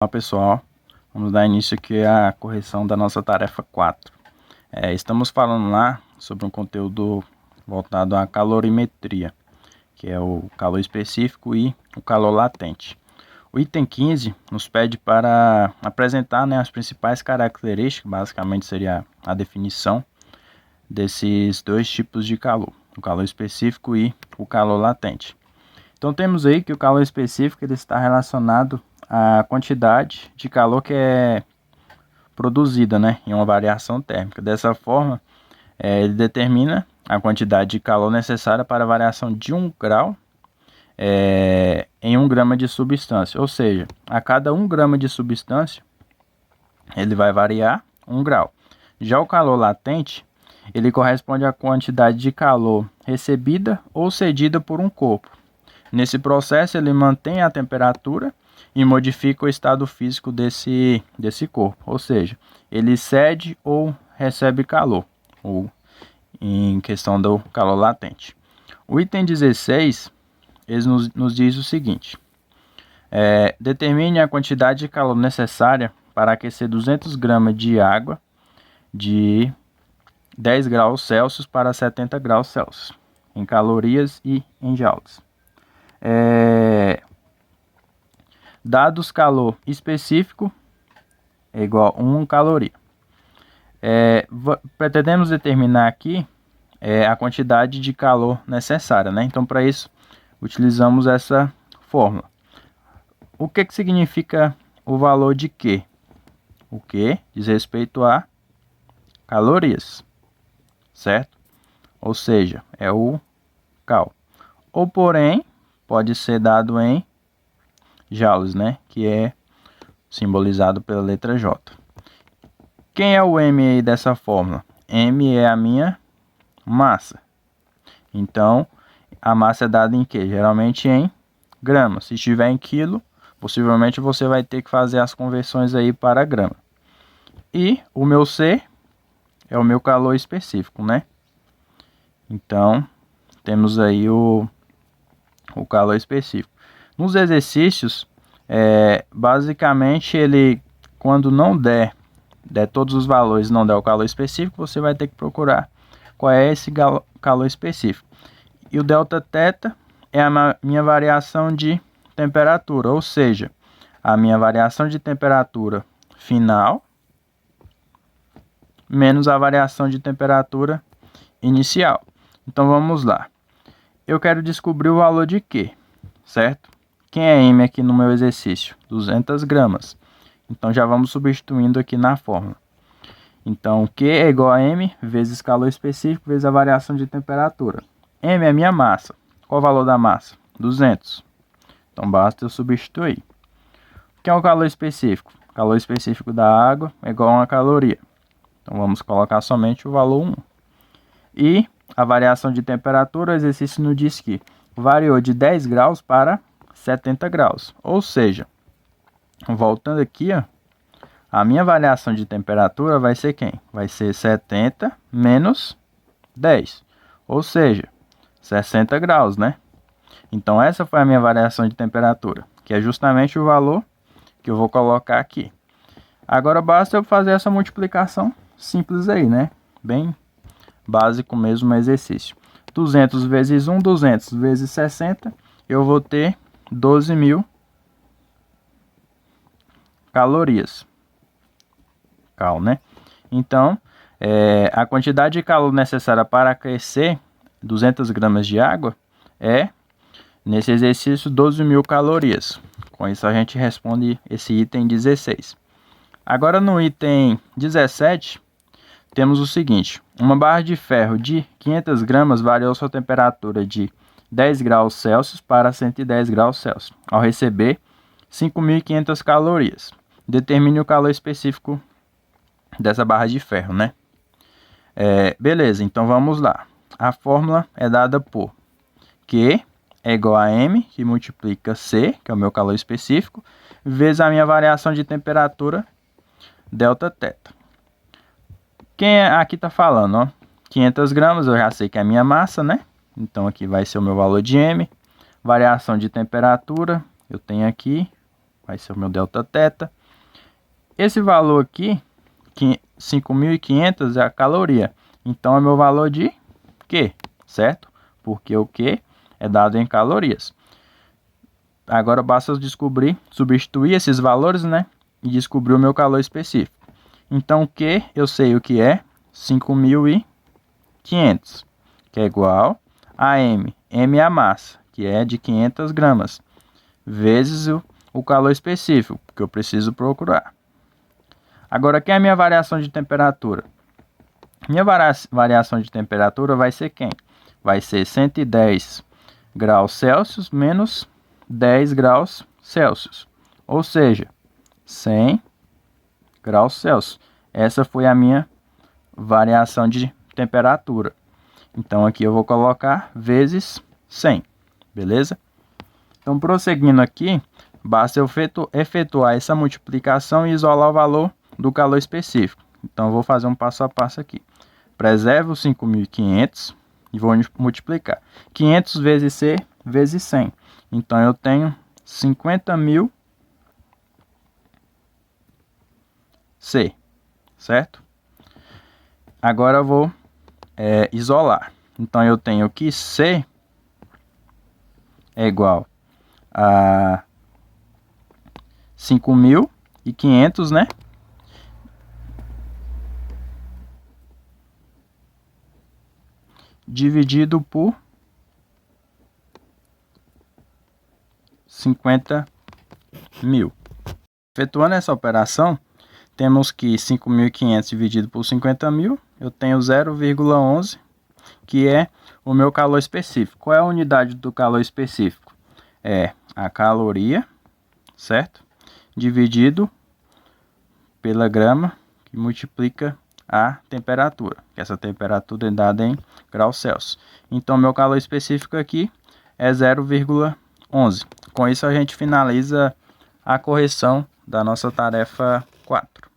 Olá pessoal, vamos dar início aqui à correção da nossa tarefa 4. Estamos falando lá sobre um conteúdo voltado à calorimetria, que é o calor específico e o calor latente. O item 15 nos pede para apresentar, né, as principais características, basicamente seria a definição desses dois tipos de calor, o calor específico e o calor latente. Então temos aí que o calor específico ele está relacionado à quantidade de calor que é produzida, né, em uma variação térmica. Dessa forma, ele determina a quantidade de calor necessária para a variação de 1 grau em 1 grama de substância. Ou seja, a cada 1 grama de substância, ele vai variar 1 grau. Já o calor latente, ele corresponde à quantidade de calor recebida ou cedida por um corpo. Nesse processo, ele mantém a temperatura e modifica o estado físico desse corpo, ou seja, ele cede ou recebe calor, ou em questão do calor latente. O item 16, ele nos diz o seguinte: determine a quantidade de calor necessária para aquecer 200 gramas de água de 10 graus Celsius para 70 graus Celsius, em calorias e em joules. Dados calor específico é igual a 1 caloria. Pretendemos determinar aqui a quantidade de calor necessária, né? Então, para isso, utilizamos essa fórmula. O que significa o valor de Q? O Q diz respeito a calorias, certo? Ou seja, é o cal. Ou, porém, pode ser dado em joules, né? Que é simbolizado pela letra J. Quem é o M aí dessa fórmula? M é a minha massa. Então, a massa é dada em quê? Geralmente em gramas. Se estiver em quilo, possivelmente você vai ter que fazer as conversões aí para grama. E o meu C é o meu calor específico, né? Então, temos aí o calor específico. Nos exercícios, basicamente, ele, quando não der todos os valores, não der o calor específico, você vai ter que procurar qual é esse calor específico. E o delta θ é a minha variação de temperatura, ou seja, a minha variação de temperatura final menos a variação de temperatura inicial. Então vamos lá. Eu quero descobrir o valor de Q, certo? Quem é M aqui no meu exercício? 200 gramas. Então já vamos substituindo aqui na fórmula. Então Q é igual a M vezes calor específico vezes a variação de temperatura. M é a minha massa. Qual o valor da massa? 200. Então basta eu substituir. O que é o calor específico? O calor específico da água é igual a 1 caloria. Então vamos colocar somente o valor 1. E a variação de temperatura, o exercício nos diz que variou de 10 graus para 70 graus. Ou seja, voltando aqui, ó, a minha variação de temperatura vai ser quem? Vai ser 70 menos 10. Ou seja, 60 graus, né? Então essa foi a minha variação de temperatura, que é justamente o valor que eu vou colocar aqui. Agora basta eu fazer essa multiplicação simples aí, né? Bem básico mesmo exercício. 200 vezes 1, 200 vezes 60, eu vou ter 12.000 calorias. Cal, né? Então, a quantidade de calor necessária para aquecer 200 gramas de água é, nesse exercício, 12.000 calorias. Com isso a gente responde esse item 16. Agora no item 17, temos o seguinte: uma barra de ferro de 500 gramas variou sua temperatura de 10 graus Celsius para 110 graus Celsius, ao receber 5.500 calorias. Determine o calor específico dessa barra de ferro, né? Beleza, então vamos lá. A fórmula é dada por Q é igual a M, que multiplica C, que é o meu calor específico, vezes a minha variação de temperatura, delta θ. Quem aqui está falando, ó? 500 gramas, eu já sei que é a minha massa, né? Então aqui vai ser o meu valor de M. Variação de temperatura, eu tenho aqui vai ser o meu delta-teta. Esse valor aqui, 5.500, é a caloria. Então é meu valor de Q, certo? Porque o Q é dado em calorias. Agora basta descobrir, substituir esses valores, né? E descobrir o meu calor específico. Então, Q, eu sei o que é 5.500, que é igual a M. M é a massa, que é de 500 gramas, vezes o calor específico, que eu preciso procurar. Agora, quem é a minha variação de temperatura? Minha variação de temperatura vai ser quem? Vai ser 110 graus Celsius menos 10 graus Celsius. Ou seja, 100 graus Celsius. Essa foi a minha variação de temperatura. Então aqui eu vou colocar vezes 100, beleza? Então prosseguindo aqui, basta eu efetuar essa multiplicação e isolar o valor do calor específico. Então eu vou fazer um passo a passo aqui. Preservo os 5.500 e vou multiplicar. 500 vezes C vezes 100. Então eu tenho 50.000 C, certo? Agora eu vou isolar. Então eu tenho que C é igual a 5.500, né? Dividido por 50.000. Efetuando essa operação, temos que 5.500 dividido por 50.000, eu tenho 0,11, que é o meu calor específico. Qual é a unidade do calor específico? É a caloria, certo? Dividido pela grama, que multiplica a temperatura, que essa temperatura é dada em graus Celsius. Então, meu calor específico aqui é 0,11. Com isso, a gente finaliza a correção da nossa tarefa 4.